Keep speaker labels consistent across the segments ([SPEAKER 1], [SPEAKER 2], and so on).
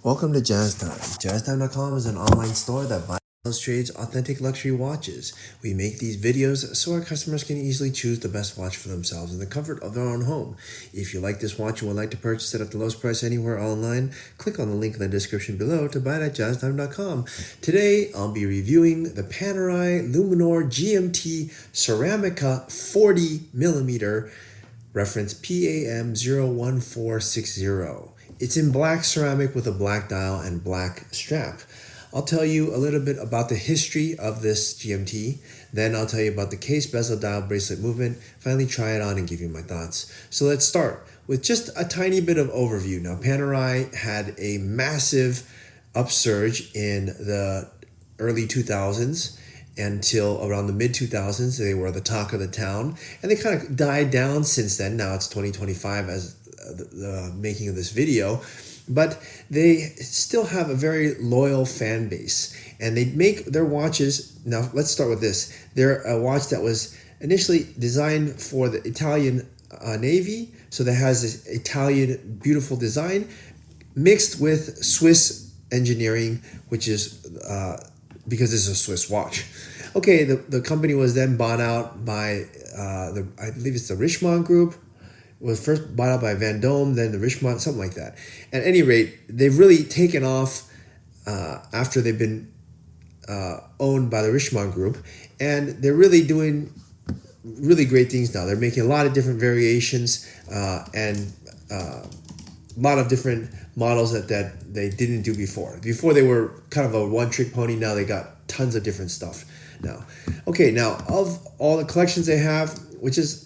[SPEAKER 1] Welcome to Jazz Time. JazzTime.com is an online store that buys and trades authentic luxury watches. We make these videos so our customers can easily choose the best watch for themselves in the comfort of their own home. If you like this watch and would like to purchase it at the lowest price anywhere online, click on the link in the description below to buy it at JazzTime.com. Today, I'll be reviewing the Panerai Luminor GMT Ceramica 40mm, reference PAM01460. It's in black ceramic with a black dial and black strap. I'll tell you a little bit about the history of this GMT. Then I'll tell you about the case, bezel, dial, bracelet movement. Finally, try it on and give you my thoughts. So let's start with just a tiny bit of overview. Now, Panerai had a massive upsurge in the early 2000s until around the mid 2000s. They were the talk of the town, and they kind of died down since then. Now it's 2025 as the making of this video, but they still have a very loyal fan base, and they make their watches. Now let's start with this. They're a watch that was initially designed for the Italian Navy, so that has this Italian beautiful design mixed with Swiss engineering, which is because this is a Swiss watch. Okay, the company was then bought out by I believe it's the Richemont Group. Was first bought out by Van Dome, then the Richemont, something like that. At any rate, they've really taken off after they've been owned by the Richemont Group, and they're really doing really great things now. They're making a lot of different variations and a lot of different models that they didn't do before. Before they were kind of a one-trick pony. Now they got tons of different stuff now. Okay, now of all the collections they have, which is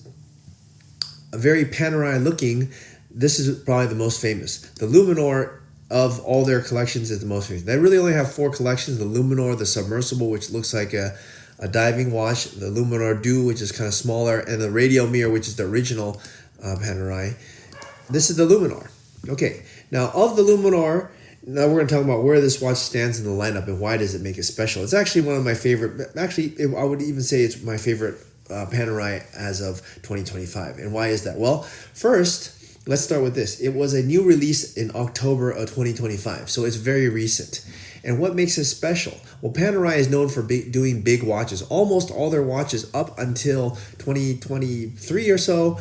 [SPEAKER 1] a very Panerai looking, this is probably the most famous. The Luminor of all their collections is the most famous. They really only have 4 collections: the Luminor, the submersible, which looks like a diving watch, the Luminor Do, which is kind of smaller, and the radio mirror, which is the original Panerai. This is the Luminor. Okay, now of the Luminor, now we're going to talk about where this watch stands in the lineup and why does it make it special. It's actually one of my favorite, actually I would even say it's my favorite Panerai as of 2025. And why is that? Well, first, let's start with this. It was a new release in October of 2025, so it's very recent. And what makes it special? Well, Panerai is known for doing big watches. Almost all their watches up until 2023 or so,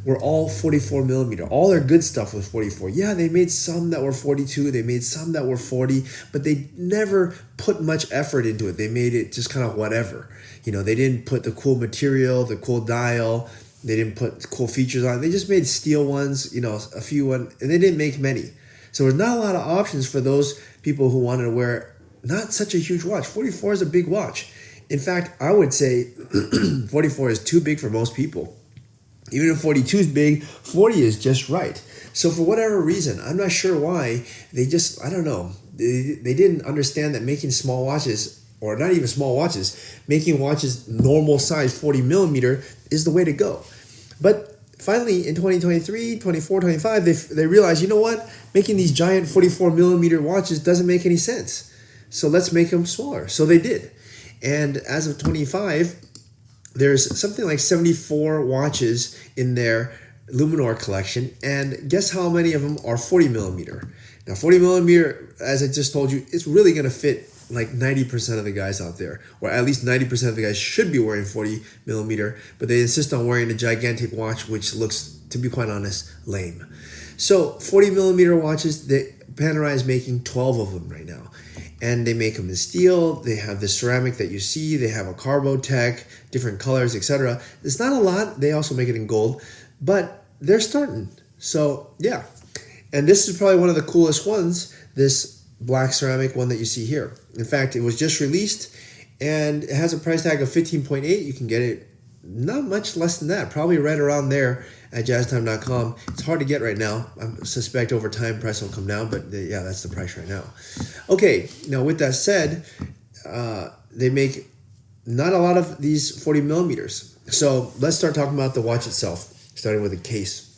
[SPEAKER 1] were all 44 millimeter. All their good stuff was 44. Yeah, they made some that were 42. They made some that were 40, but they never put much effort into it. They made it just kind of whatever. You know, they didn't put the cool material, the cool dial. They didn't put cool features on it. They just made steel ones, you know, a few ones, and they didn't make many. So there's not a lot of options for those people who wanted to wear not such a huge watch. 44 is a big watch. In fact, I would say 44 is too big for most people. Even if 42 is big, 40 is just right. So for whatever reason, I'm not sure why, they just, I don't know, they didn't understand that making small watches, or not even small watches, making watches normal size 40 millimeter is the way to go. But finally, in 2023, 24, 25, they realized, you know what? Making these giant 44 millimeter watches doesn't make any sense. So let's make them smaller. So they did. And as of 25, there's something like 74 watches in their Luminor collection. And guess how many of them are 40 millimeter? Now, 40 millimeter, as I just told you, it's really going to fit like 90% of the guys out there, or at least 90% of the guys should be wearing 40 millimeter, but they insist on wearing a gigantic watch, which looks, to be quite honest, lame. So 40 millimeter watches, Panerai is making 12 of them right now. And they make them in steel. They have the ceramic that you see. They have a carbo tech, different colors, etc. It's not a lot. They also make it in gold, but they're starting. So yeah. And this is probably one of the coolest ones, this black ceramic one that you see here. In fact, it was just released and it has a price tag of 15.8. You can get it not much less than that, probably right around there at jazztime.com. It's hard to get right now. I suspect over time price will come down, but yeah, that's the price right now. Okay, now with that said, they make not a lot of these 40 millimeters. So let's start talking about the watch itself, starting with the case.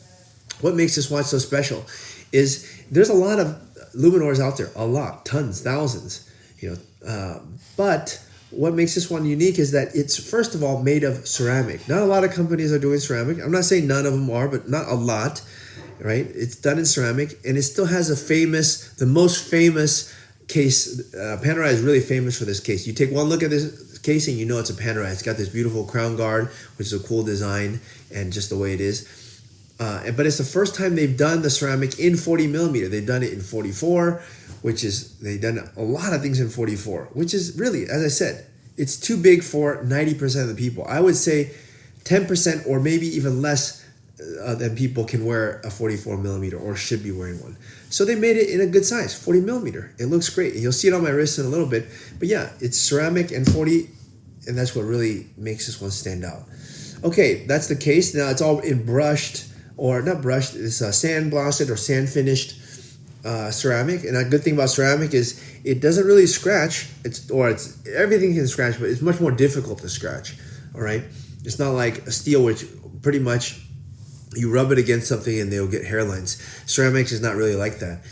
[SPEAKER 1] What makes this watch so special is there's a lot of Luminors out there, a lot, tons, thousands, but what makes this one unique is that it's, first of all, made of ceramic. Not a lot of companies are doing ceramic. I'm not saying none of them are, but not a lot. right? It's done in ceramic, and it still has the most famous case. Panerai is really famous for this case. You take one look at this case and you know it's a Panerai. It's got this beautiful crown guard, which is a cool design, and just the way it is. But it's the first time they've done the ceramic in 40 millimeter. They've done it in 44, they've done a lot of things in 44, which is really, as I said, it's too big for 90% of the people. I would say 10% or maybe even less than people can wear a 44 millimeter or should be wearing one. So they made it in a good size, 40 millimeter. It looks great. And you'll see it on my wrist in a little bit. But yeah, it's ceramic and 40, and that's what really makes this one stand out. Okay, that's the case. Now it's all in brushed, or not brushed, it's sand blasted or sand finished ceramic. And a good thing about ceramic is it doesn't really scratch. Everything can scratch, but it's much more difficult to scratch. All right, it's not like a steel, which pretty much you rub it against something and they'll get hairlines. Ceramics is not really like that.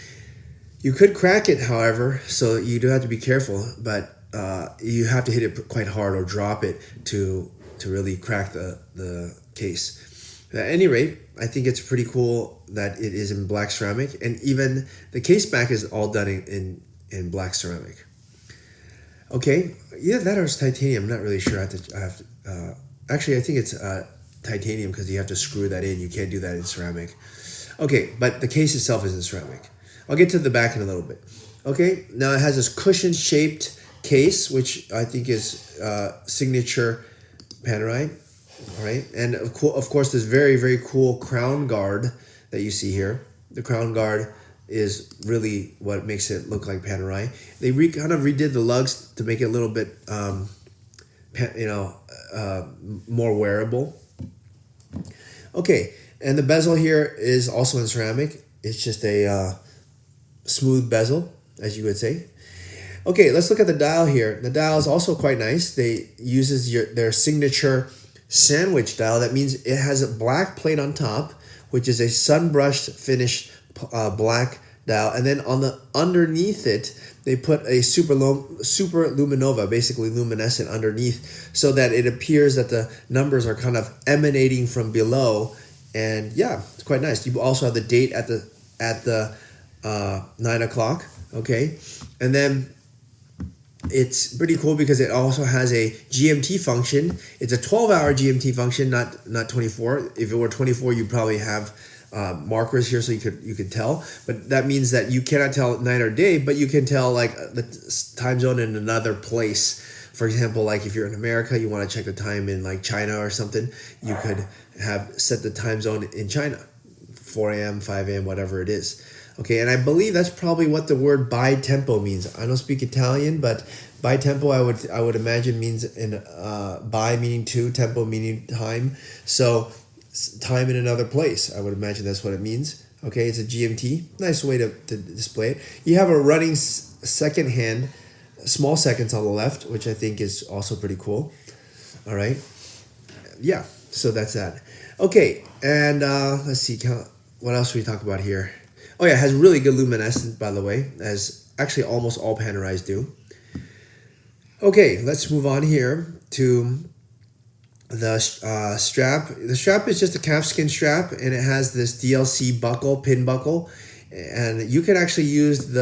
[SPEAKER 1] You could crack it, however, so you do have to be careful, but you have to hit it quite hard or drop it to really crack the case. At any rate, I think it's pretty cool that it is in black ceramic, and even the case back is all done in black ceramic. Okay, yeah, that or it's titanium. I'm not really sure. Actually, I think it's titanium because you have to screw that in. You can't do that in ceramic. Okay, but the case itself is in ceramic. I'll get to the back in a little bit. Okay, now it has this cushion-shaped case, which I think is signature Panerai. All right, and of course, this very, very cool crown guard that you see here. The crown guard is really what makes it look like Panerai. They kind of redid the lugs to make it a little bit, more wearable. Okay, and the bezel here is also in ceramic. It's just a smooth bezel, as you would say. Okay, let's look at the dial here. The dial is also quite nice. They uses their signature sandwich dial. That means it has a black plate on top, which is a sun-brushed finished black dial, and then on the underneath it they put a super luminova, basically luminescent underneath, so that it appears that the numbers are kind of emanating from below. And yeah, it's quite nice. You also have the date at the 9 o'clock. Okay, and then it's pretty cool because it also has a GMT function. It's a 12-hour GMT function, not 24. If it were 24, you'd probably have markers here so you could tell. But that means that you cannot tell night or day, but you can tell like the time zone in another place. For example, like if you're in America, you want to check the time in like China or something, you could have set the time zone in China, 4 a.m., 5 a.m., whatever it is. Okay, and I believe that's probably what the word bi tempo means. I don't speak Italian, but bi tempo I would imagine means bi meaning two, tempo meaning time. So time in another place. I would imagine that's what it means. Okay, it's a GMT. Nice way to display it. You have a running second hand, small seconds on the left, which I think is also pretty cool. All right, yeah. So that's that. Okay, and let's see. What else should we talk about here? Oh yeah, it has really good luminescence, by the way, as actually almost all Panerais do. Okay, let's move on here to the strap. The strap is just a calfskin strap, and it has this DLC buckle, pin buckle, and you can actually use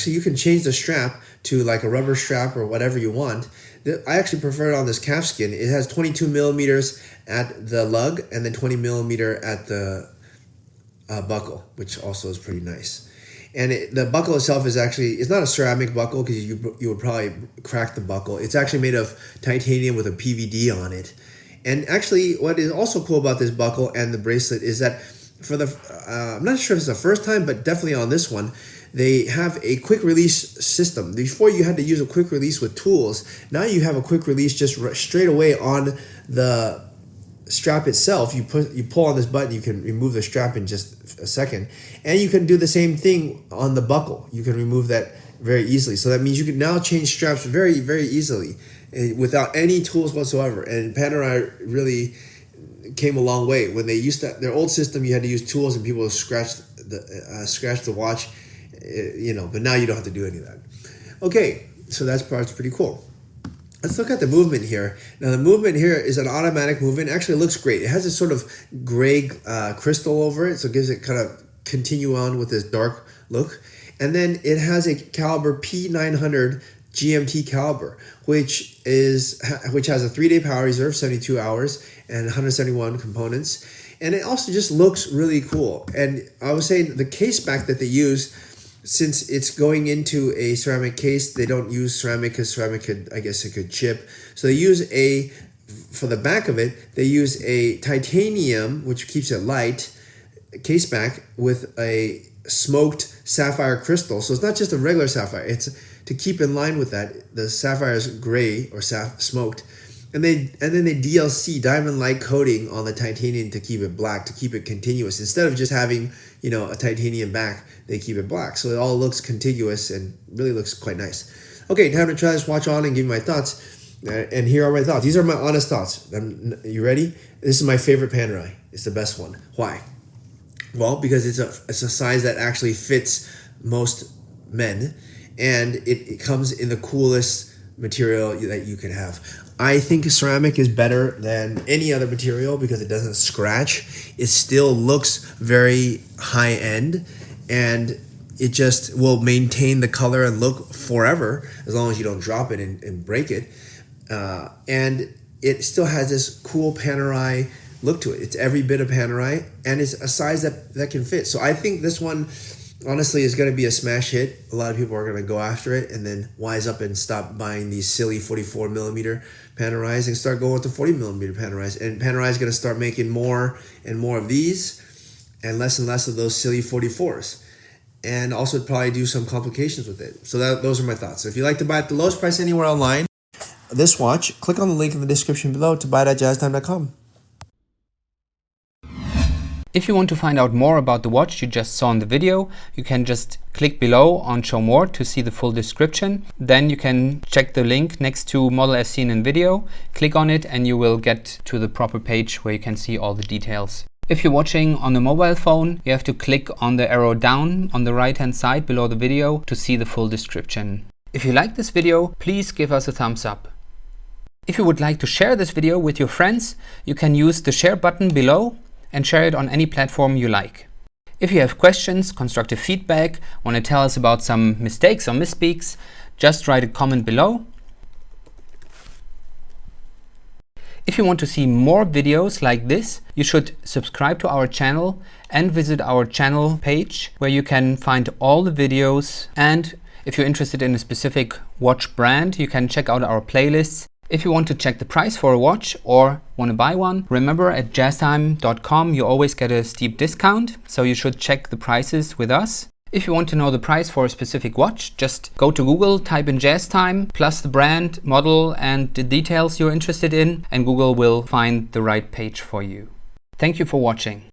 [SPEAKER 1] you can change the strap to like a rubber strap or whatever you want. I actually prefer it on this calfskin. It has 22 millimeters at the lug and then 20 millimeter at the buckle, which also is pretty nice. And the buckle itself is it's not a ceramic buckle because you would probably crack the buckle. It's actually made of titanium with a PVD on it. And actually, what is also cool about this buckle and the bracelet is that I'm not sure if it's the first time, but definitely on this one, they have a quick release system. Before you had to use a quick release with tools. Now you have a quick release just straight away on the strap itself. You pull on this button, you can remove the strap in just a second, and you can do the same thing on the buckle. You can remove that very easily. So that means you can now change straps very, very easily without any tools whatsoever. And Panerai really came a long way. When they used their old system, you had to use tools and people would scratch the watch, but now you don't have to do any of that. Okay, so that part's pretty cool. Let's look at the movement here. Now the movement here is an automatic movement. Actually, it looks great. It has this sort of gray crystal over it, so it gives it kind of continue on with this dark look. And then it has a caliber P900 GMT caliber, which has a 3-day power reserve, 72 hours, and 171 components. And it also just looks really cool. And I was saying the case back that they use, since it's going into a ceramic case, they don't use ceramic because ceramic could, I guess it could chip. So they use for the back of it, they use a titanium, which keeps it light, case back with a smoked sapphire crystal. So it's not just a regular sapphire. It's to keep in line with that. The sapphire is gray or smoked. And then they DLC diamond light coating on the titanium to keep it black, to keep it continuous. Instead of just having, a titanium back, they keep it black. So it all looks contiguous and really looks quite nice. Okay, time to try this watch on and give you my thoughts. And here are my thoughts. These are my honest thoughts. You ready? This is my favorite Panerai. It's the best one. Why? Well, because it's a size that actually fits most men, and it comes in the coolest material that you can have. I think ceramic is better than any other material because it doesn't scratch. It still looks very high end, and it just will maintain the color and look forever as long as you don't drop it and break it. And it still has this cool Panerai look to it. It's every bit of Panerai, and it's a size that can fit. So I think this one honestly is going to be a smash hit. A lot of people are going to go after it and then wise up and stop buying these silly 44 millimeter Panerais and start going with the 40 millimeter Panerais. And Panerai is going to start making more and more of these and less of those silly 44s. And also probably do some complications with it. So those are my thoughts. So if you'd like to buy at the lowest price anywhere online, this watch, click on the link in the description below to buy it at jazztime.com.
[SPEAKER 2] If you want to find out more about the watch you just saw in the video, you can just click below on Show More to see the full description. Then you can check the link next to model as seen in video, click on it, and you will get to the proper page where you can see all the details. If you're watching on a mobile phone, you have to click on the arrow down on the right hand side below the video to see the full description. If you like this video, please give us a thumbs up. If you would like to share this video with your friends, you can use the share button below and share it on any platform you like. If you have questions, constructive feedback, want to tell us about some mistakes or misspeaks, just write a comment below. If you want to see more videos like this, you should subscribe to our channel and visit our channel page where you can find all the videos. And if you're interested in a specific watch brand, you can check out our playlists. If you want to check the price for a watch or want to buy one, remember at jazztime.com you always get a steep discount, so you should check the prices with us. If you want to know the price for a specific watch, just go to Google, type in JazzTime, plus the brand, model, and the details you're interested in, and Google will find the right page for you. Thank you for watching.